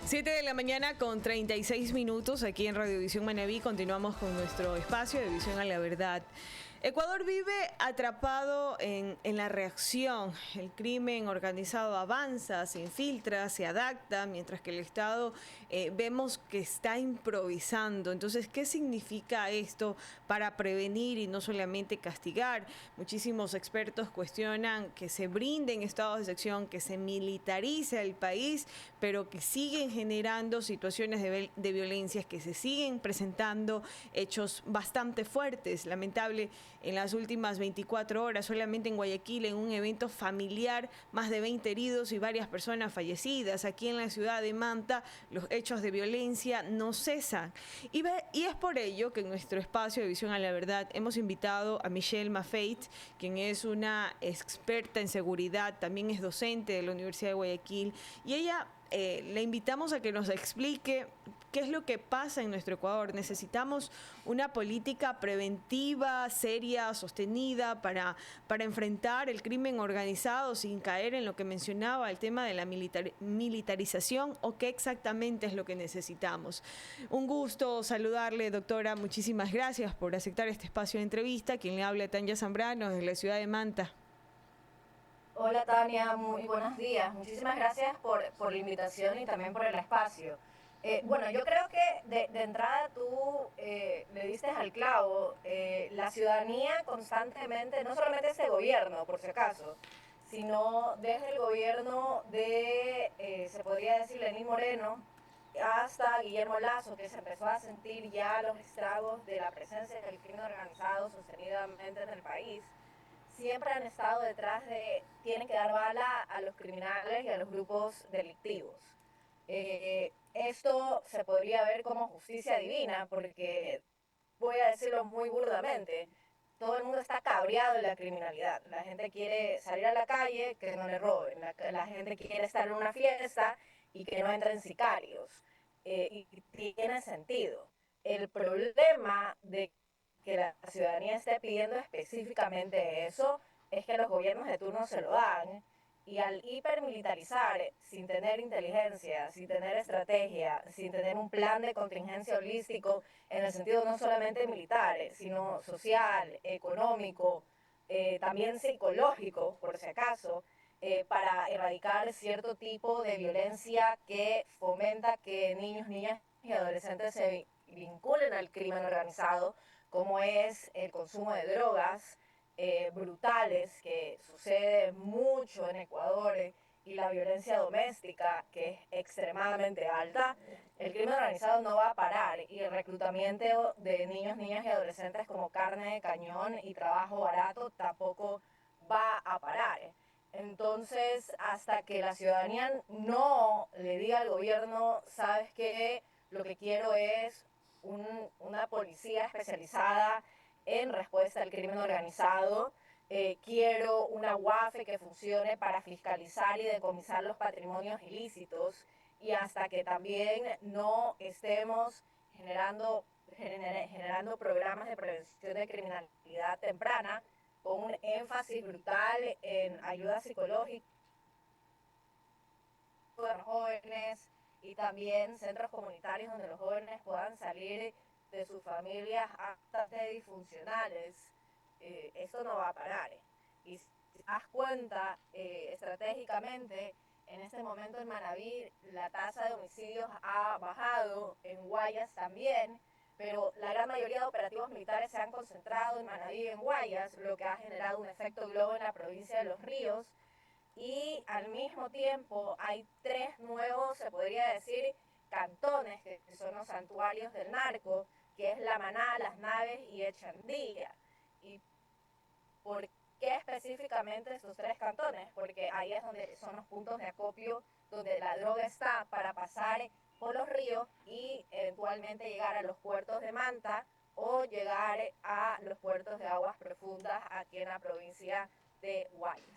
7 de la mañana con 36 minutos aquí en Radiovisión Manabí. Continuamos con nuestro espacio de Visión a la Verdad. Ecuador vive atrapado en la reacción. El crimen organizado avanza, se infiltra, se adapta, mientras que el Estado vemos que está improvisando. Entonces, ¿qué significa esto para prevenir y no solamente castigar? Muchísimos expertos cuestionan que se brinden estados de excepción, que se militarice el país, pero que siguen generando situaciones de violencia, que se siguen presentando hechos bastante fuertes. Lamentable, en las últimas 24 horas, solamente en Guayaquil, en un evento familiar, más de 20 heridos y varias personas fallecidas. Aquí en la ciudad de Manta, los hechos de violencia no cesan. Y es por ello que en nuestro espacio de Visión a la Verdad hemos invitado a Michelle Maffeit, quien es una experta en seguridad, también es docente de la Universidad de Guayaquil, y ella le invitamos a que nos explique qué es lo que pasa en nuestro Ecuador. Necesitamos una política preventiva, seria, sostenida para enfrentar el crimen organizado sin caer en lo que mencionaba, el tema de la militarización, o qué exactamente es lo que necesitamos. Un gusto saludarle, doctora. Muchísimas gracias por aceptar este espacio de entrevista. Quien le habla, Tanya Zambrano, desde la ciudad de Manta. Hola Tania, muy buenos días. Muchísimas gracias por la invitación y también por el espacio. Bueno, yo creo que de entrada tú le diste al clavo. La ciudadanía constantemente, no solamente este gobierno, por si acaso, sino desde el gobierno de, se podría decir, Lenín Moreno, hasta Guillermo Lasso, que se empezó a sentir ya los estragos de la presencia del crimen organizado sostenidamente en el país. Siempre han estado detrás de, tienen que dar bala a los criminales y a los grupos delictivos. Esto se podría ver como justicia divina, porque voy a decirlo muy burdamente, todo el mundo está cabreado en la criminalidad. La gente quiere salir a la calle, que no le roben. La gente quiere estar en una fiesta y que no entren sicarios. Y tiene sentido. El problema de que la ciudadanía esté pidiendo específicamente eso es que los gobiernos de turno se lo dan, y al hipermilitarizar sin tener inteligencia, sin tener estrategia, sin tener un plan de contingencia holístico en el sentido no solamente militar, sino social, económico, también psicológico, por si acaso, para erradicar cierto tipo de violencia que fomenta que niños, niñas y adolescentes se vinculen al crimen organizado, como es el consumo de drogas brutales, que sucede mucho en Ecuador, y la violencia doméstica, que es extremadamente alta. El crimen organizado no va a parar, y el reclutamiento de niños, niñas y adolescentes como carne de cañón y trabajo barato tampoco va a parar. Entonces, hasta que la ciudadanía no le diga al gobierno, ¿sabes qué? Lo que quiero es una policía especializada en respuesta al crimen organizado. Quiero una UAFE que funcione para fiscalizar y decomisar los patrimonios ilícitos, y hasta que también no estemos generando programas de prevención de criminalidad temprana con un énfasis brutal en ayuda psicológica de los jóvenes, y también centros comunitarios donde los jóvenes puedan salir de sus familias altamente disfuncionales. Esto no va a parar. Y si te das cuenta, estratégicamente, en este momento en Manabí la tasa de homicidios ha bajado, en Guayas también, pero la gran mayoría de operativos militares se han concentrado en Manabí y en Guayas, lo que ha generado un efecto globo en la provincia de Los Ríos. Y al mismo tiempo hay 3 nuevos, se podría decir, cantones, que son los santuarios del narco, que es La Maná, Las Naves y Echandía. ¿Y por qué específicamente estos 3 cantones? Porque ahí es donde son los puntos de acopio donde la droga está, para pasar por los ríos y eventualmente llegar a los puertos de Manta o llegar a los puertos de aguas profundas aquí en la provincia de Guayas.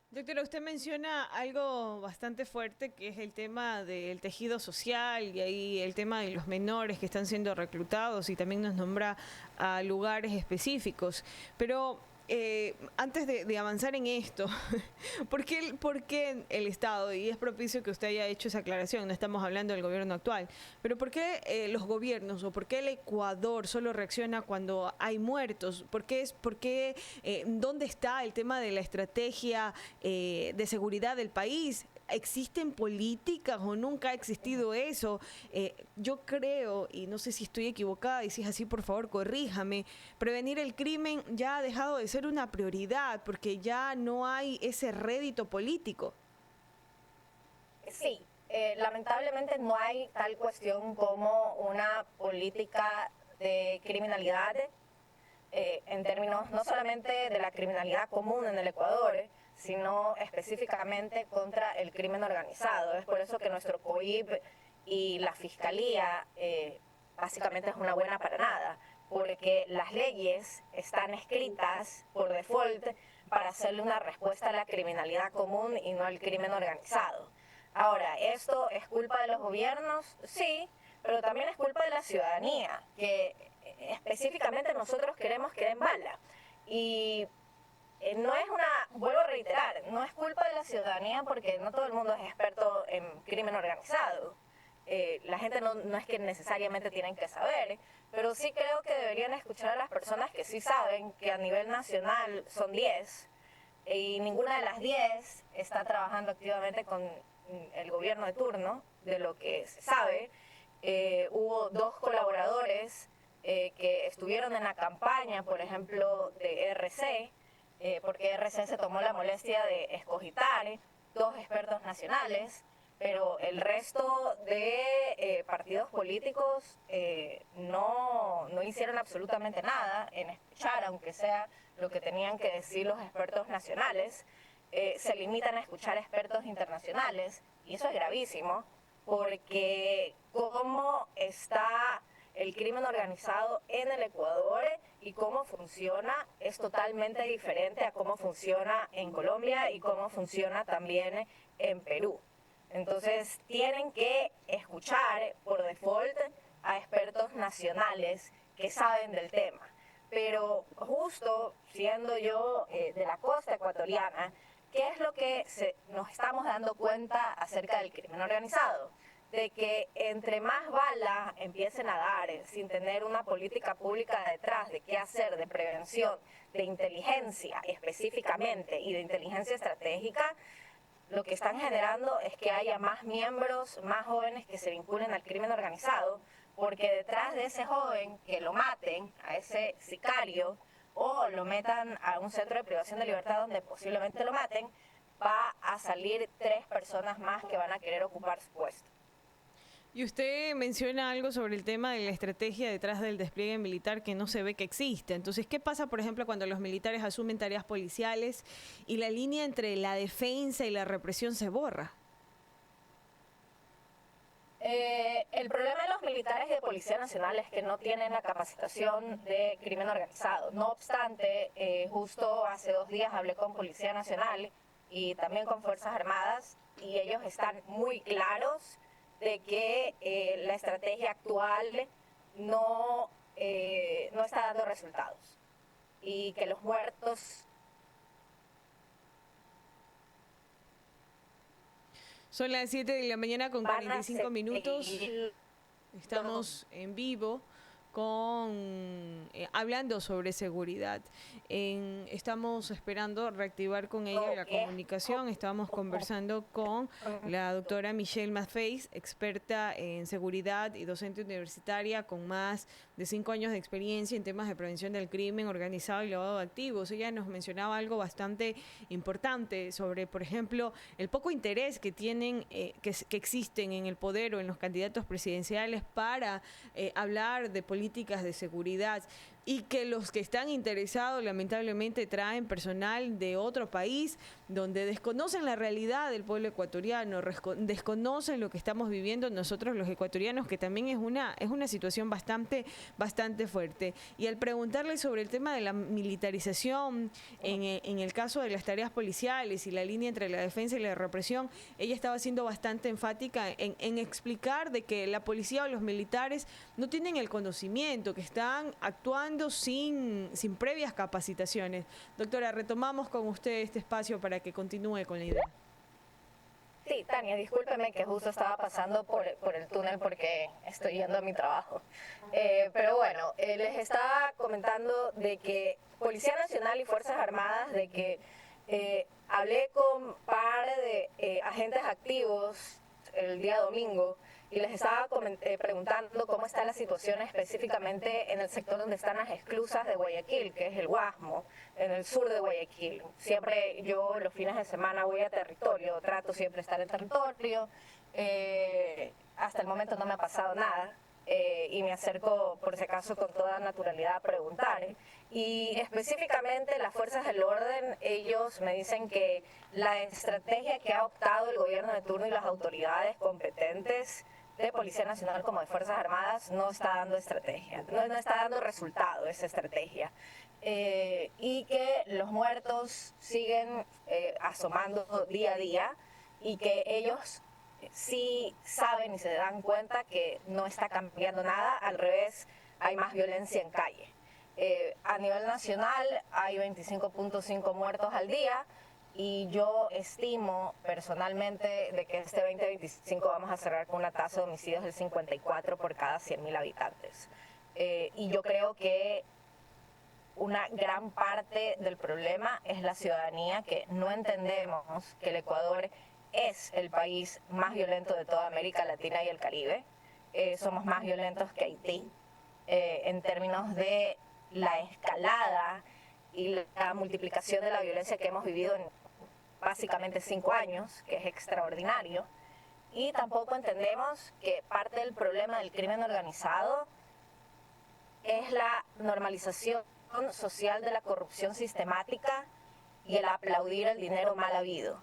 Doctora, usted menciona algo bastante fuerte, que es el tema del tejido social y ahí el tema de los menores que están siendo reclutados, y también nos nombra a lugares específicos. Pero antes de avanzar en esto, ¿por qué el Estado, y es propicio que usted haya hecho esa aclaración, no estamos hablando del gobierno actual, pero por qué los gobiernos o por qué el Ecuador solo reacciona cuando hay muertos? ¿Dónde está el tema de la estrategia de seguridad del país? ¿Existen políticas o nunca ha existido eso? Yo creo, y no sé si estoy equivocada, y si es así, por favor, corríjame, prevenir el crimen ya ha dejado de ser una prioridad porque ya no hay ese rédito político. Sí, lamentablemente no hay tal cuestión como una política de criminalidad en términos no solamente de la criminalidad común en el Ecuador, sino específicamente contra el crimen organizado. Es por eso que nuestro COIP y la Fiscalía básicamente es una buena para nada, porque las leyes están escritas por default para hacerle una respuesta a la criminalidad común y no al crimen organizado. Ahora, ¿esto es culpa de los gobiernos? Sí, pero también es culpa de la ciudadanía, que específicamente nosotros queremos que den bala. Y no es vuelvo a reiterar, no es culpa de la ciudadanía porque no todo el mundo es experto en crimen organizado. La gente no es que necesariamente tienen que saber, pero sí creo que deberían escuchar a las personas que sí saben que a nivel nacional son 10 y ninguna de las 10 está trabajando activamente con el gobierno de turno, de lo que se sabe. Hubo 2 colaboradores que estuvieron en la campaña, por ejemplo, de RC, porque RC se tomó la molestia de escogitar 2 expertos nacionales, pero el resto de partidos políticos no hicieron absolutamente nada en escuchar, aunque sea lo que tenían que decir los expertos nacionales. Se limitan a escuchar expertos internacionales, y eso es gravísimo, porque cómo está el crimen organizado en el Ecuador y cómo funciona es totalmente diferente a cómo funciona en Colombia y cómo funciona también en Perú. Entonces tienen que escuchar por default a expertos nacionales que saben del tema. Pero justo siendo yo de la costa ecuatoriana, ¿qué es lo que nos estamos dando cuenta acerca del crimen organizado? De que entre más bala empiecen a dar sin tener una política pública detrás de qué hacer, de prevención, de inteligencia específicamente y de inteligencia estratégica, lo que están generando es que haya más miembros, más jóvenes que se vinculen al crimen organizado, porque detrás de ese joven que lo maten, a ese sicario, o lo metan a un centro de privación de libertad donde posiblemente lo maten, va a salir 3 personas más que van a querer ocupar su puesto. Y usted menciona algo sobre el tema de la estrategia detrás del despliegue militar que no se ve que existe. Entonces, ¿qué pasa, por ejemplo, cuando los militares asumen tareas policiales y la línea entre la defensa y la represión se borra? El problema de los militares y de Policía Nacional es que no tienen la capacitación de crimen organizado. No obstante, justo hace 2 días hablé con Policía Nacional y también con Fuerzas Armadas, y ellos están muy claros de que la estrategia actual no está dando resultados y que los muertos... Son las 7 de la mañana con 45 minutos. Estamos en vivo hablando sobre seguridad. Estamos esperando reactivar con ella la comunicación. Estábamos conversando con la doctora Michelle Maffeis, experta en seguridad y docente universitaria con más de 5 años de experiencia en temas de prevención del crimen organizado y lavado de activos. Ella nos mencionaba algo bastante importante sobre, por ejemplo, el poco interés que tienen, que existen en el poder o en los candidatos presidenciales para hablar de políticas de seguridad, y que los que están interesados lamentablemente traen personal de otro país donde desconocen la realidad del pueblo ecuatoriano, desconocen lo que estamos viviendo nosotros los ecuatorianos, que también es una situación bastante fuerte. Y al preguntarle sobre el tema de la militarización en el caso de las tareas policiales y la línea entre la defensa y la represión, ella estaba siendo bastante enfática en explicar de que la policía o los militares no tienen el conocimiento, que están actuando actuando sin previas capacitaciones. Doctora, retomamos con usted este espacio para que continúe con la idea. Sí, Tania, discúlpeme que justo estaba pasando por el túnel porque estoy yendo a mi trabajo. Pero bueno, les estaba comentando de que Policía Nacional y Fuerzas Armadas, de que hablé con un par de agentes activos el día domingo y les estaba preguntando cómo está la situación específicamente en el sector donde están las esclusas de Guayaquil, que es el Guasmo, en el sur de Guayaquil. Siempre yo los fines de semana voy a territorio, trato siempre de estar en territorio. Hasta el momento no me ha pasado nada. Y me acerco, por si acaso, con toda naturalidad a preguntar. Y específicamente las fuerzas del orden, ellos me dicen que la estrategia que ha optado el gobierno de turno y las autoridades competentes de Policía Nacional como de Fuerzas Armadas no está dando estrategia, no está dando resultado esa estrategia. Y que los muertos siguen asomando día a día y que ellos sí saben y se dan cuenta que no está cambiando nada, al revés, hay más violencia en calle. A nivel nacional hay 25.5 muertos al día y yo estimo personalmente de que este 2025 vamos a cerrar con una tasa de homicidios del 54 por cada 100.000 habitantes. Y yo creo que una gran parte del problema es la ciudadanía, que no entendemos que el Ecuador es el país más violento de toda América Latina y el Caribe. Somos más violentos que Haití en términos de la escalada y la multiplicación de la violencia que hemos vivido en básicamente 5 años, que es extraordinario. Y tampoco entendemos que parte del problema del crimen organizado es la normalización social de la corrupción sistemática y el aplaudir el dinero mal habido.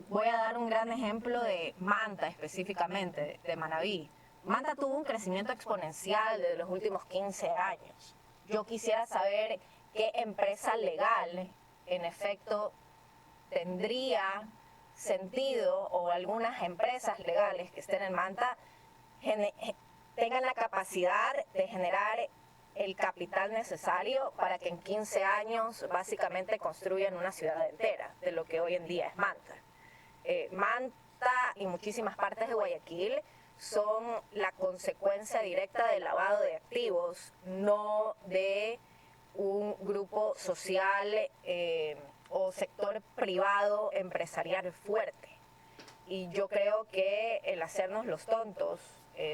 Voy a dar un gran ejemplo de Manta específicamente, de Manabí. Manta tuvo un crecimiento exponencial de los últimos 15 años. Yo quisiera saber qué empresa legal, en efecto, tendría sentido, o algunas empresas legales que estén en Manta tengan la capacidad de generar el capital necesario para que en 15 años básicamente construyan una ciudad entera de lo que hoy en día es Manta. Manta y muchísimas partes de Guayaquil son la consecuencia directa del lavado de activos, no de un grupo social o sector privado empresarial fuerte. Y yo creo que el hacernos los tontos,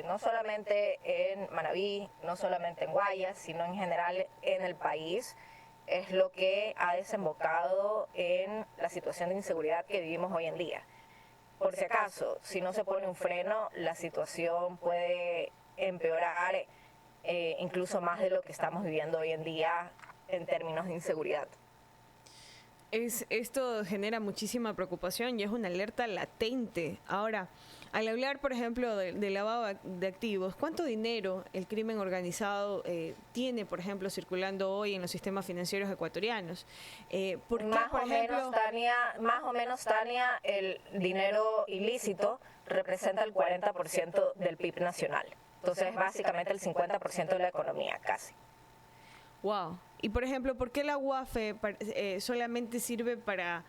no solamente en Manabí, no solamente en Guayas, sino en general en el país, es lo que ha desembocado en la situación de inseguridad que vivimos hoy en día. Por si acaso, si no se pone un freno, la situación puede empeorar incluso más de lo que estamos viviendo hoy en día en términos de inseguridad. Esto genera muchísima preocupación y es una alerta latente. Ahora, al hablar, por ejemplo, de lavado de activos, ¿cuánto dinero el crimen organizado tiene, por ejemplo, circulando hoy en los sistemas financieros ecuatorianos? ¿Por qué, más o menos, Tania, el dinero ilícito representa el 40% del PIB nacional. Entonces, básicamente el 50% de la economía, casi. Wow. Y, por ejemplo, ¿por qué la UAFE solamente sirve para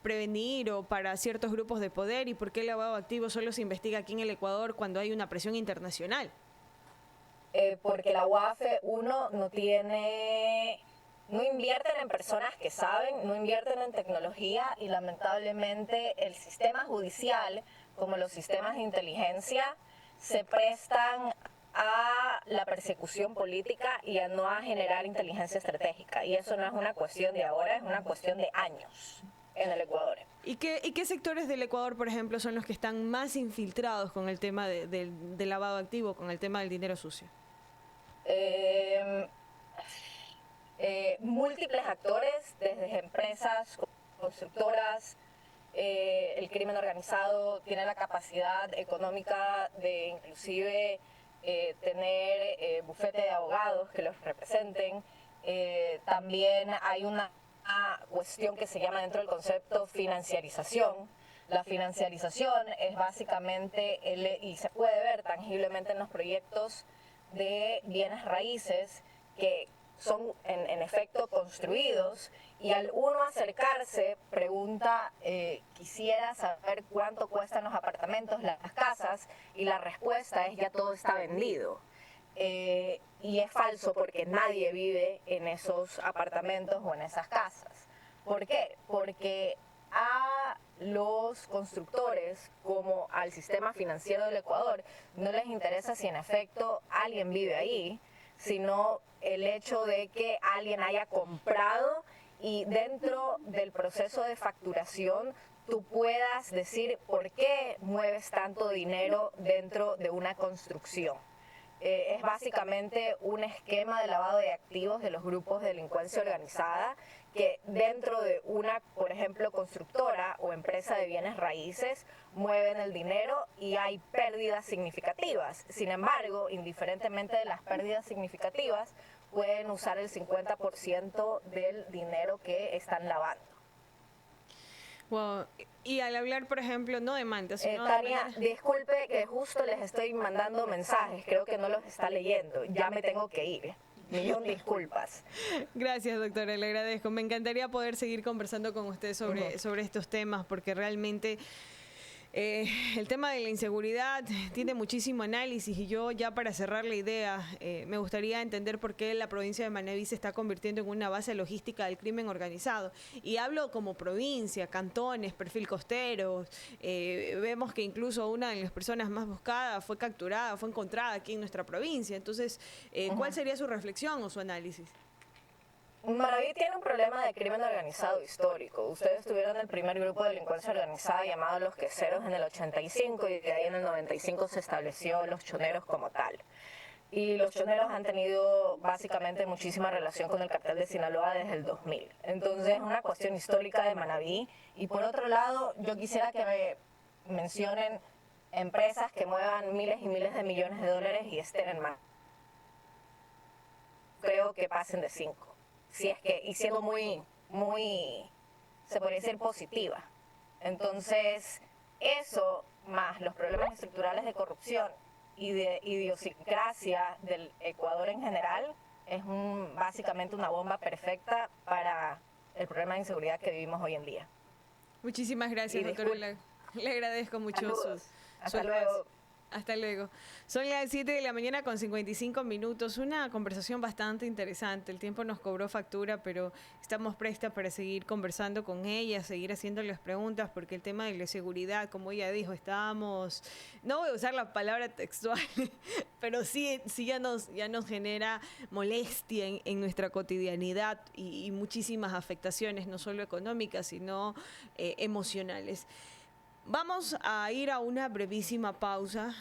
prevenir o para ciertos grupos de poder? ¿Y por qué el lavado de activos solo se investiga aquí en el Ecuador cuando hay una presión internacional? Porque la UAFE, no invierten en personas que saben, no invierten en tecnología y lamentablemente el sistema judicial, como los sistemas de inteligencia, se prestan a la persecución política y a no a generar inteligencia estratégica. Y eso no es una cuestión de ahora, es una cuestión de años en el Ecuador. ¿Y qué sectores del Ecuador, por ejemplo, son los que están más infiltrados con el tema del lavado activo, con el tema del dinero sucio? Múltiples actores, desde empresas, constructoras. El crimen organizado tiene la capacidad económica de inclusive tener bufete de abogados que los representen. También hay una cuestión que se llama dentro del concepto financiarización. La financiarización es básicamente, y se puede ver tangiblemente en los proyectos de bienes raíces, que son en efecto construidos, y al uno acercarse pregunta, quisiera saber cuánto cuestan los apartamentos, las casas, y la respuesta es: ya todo está vendido. Y es falso, porque nadie vive en esos apartamentos o en esas casas. ¿Por qué? Porque a los constructores, como al sistema financiero del Ecuador, no les interesa si en efecto alguien vive ahí, sino el hecho de que alguien haya comprado, y dentro del proceso de facturación tú puedas decir por qué mueves tanto dinero dentro de una construcción. Es básicamente un esquema de lavado de activos de los grupos de delincuencia organizada, que dentro de una, por ejemplo, constructora o empresa de bienes raíces, mueven el dinero y hay pérdidas significativas. Sin embargo, indiferentemente de las pérdidas significativas, pueden usar el 50% del dinero que están lavando. Wow. Y al hablar, por ejemplo, no de Manta, sino Tania, disculpe que justo les estoy mandando mensajes, creo que no los está leyendo, ya me tengo que ir. Millón de disculpas. Gracias, doctora, le agradezco. Me encantaría poder seguir conversando con usted sobre estos temas, porque realmente el tema de la inseguridad tiene muchísimo análisis, y yo, ya para cerrar la idea, me gustaría entender por qué la provincia de Manabí se está convirtiendo en una base logística del crimen organizado. Y hablo como provincia, cantones, perfil costero. Vemos que incluso una de las personas más buscadas fue capturada, fue encontrada aquí en nuestra provincia. Entonces, ¿cuál sería su reflexión o su análisis? Manabí tiene un problema de crimen organizado histórico. Ustedes tuvieron el primer grupo de delincuencia organizada llamado Los Queseros en el 85, y de ahí en el 95 se estableció Los Choneros como tal. Y los choneros han tenido básicamente muchísima relación con el cartel de Sinaloa desde el 2000. Entonces es una cuestión histórica de Manabí. Y por otro lado, yo quisiera que me mencionen empresas que muevan miles y miles de millones de dólares y estén en Manabí. Creo que pasen de 5. Si es que, y siendo muy, se podría decir, positiva. Entonces, eso, más los problemas estructurales de corrupción y de idiosincrasia del Ecuador en general, es básicamente una bomba perfecta para el problema de inseguridad que vivimos hoy en día. Muchísimas gracias, doctora. Le agradezco mucho su Hasta luego. Hasta luego. Son las 7 de la mañana con 55 minutos. Una conversación bastante interesante. El tiempo nos cobró factura, pero estamos prestas para seguir conversando con ella, seguir haciéndoles preguntas, porque el tema de la seguridad, como ella dijo, estábamos, no voy a usar la palabra textual, pero sí ya nos genera molestia en nuestra cotidianidad, y muchísimas afectaciones, no solo económicas, sino emocionales. Vamos a ir a una brevísima pausa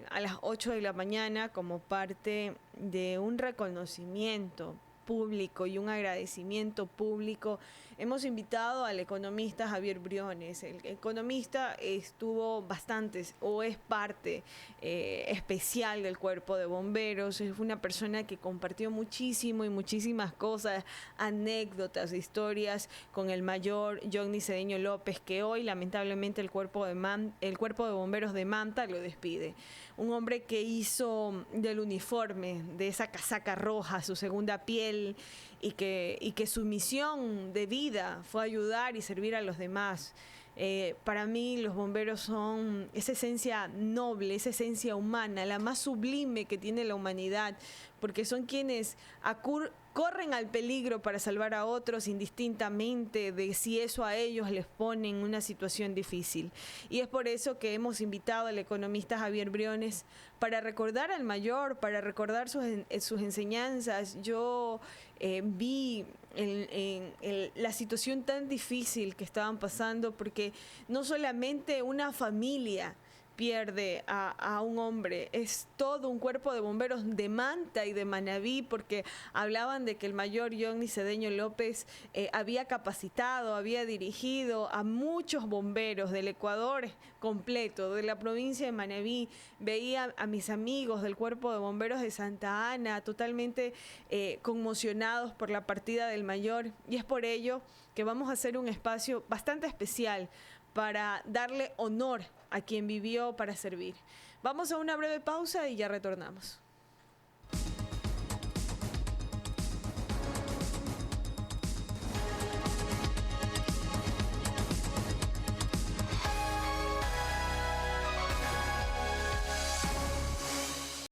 a las 8 de la mañana, como parte de un reconocimiento público y un agradecimiento público. Hemos invitado al economista Javier Briones. El economista estuvo bastantes, o es parte especial del cuerpo de bomberos. Es una persona que compartió muchísimo y muchísimas cosas, anécdotas, historias con el mayor Johnny Cedeño López, que hoy lamentablemente el cuerpo de bomberos de Manta lo despide. Un hombre que hizo del uniforme, de esa casaca roja, su segunda piel, y que su misión de vida fue ayudar y servir a los demás. Para mí los bomberos son esa esencia noble, esa esencia humana, la más sublime que tiene la humanidad, porque son quienes corren al peligro para salvar a otros, indistintamente de si eso a ellos les pone en una situación difícil. Y es por eso que hemos invitado al economista Javier Briones para recordar al mayor, para recordar sus enseñanzas. Yo vi la situación tan difícil que estaban pasando, porque no solamente una familia pierde a un hombre, es todo un cuerpo de bomberos de Manta y de Manabí, porque hablaban de que el mayor Johnny Cedeño López había capacitado, había dirigido a muchos bomberos del Ecuador completo, de la provincia de Manabí. Veía a mis amigos del cuerpo de bomberos de Santa Ana totalmente conmocionados por la partida del mayor, y es por ello que vamos a hacer un espacio bastante especial para darle honor a quien vivió para servir. Vamos a una breve pausa y ya retornamos.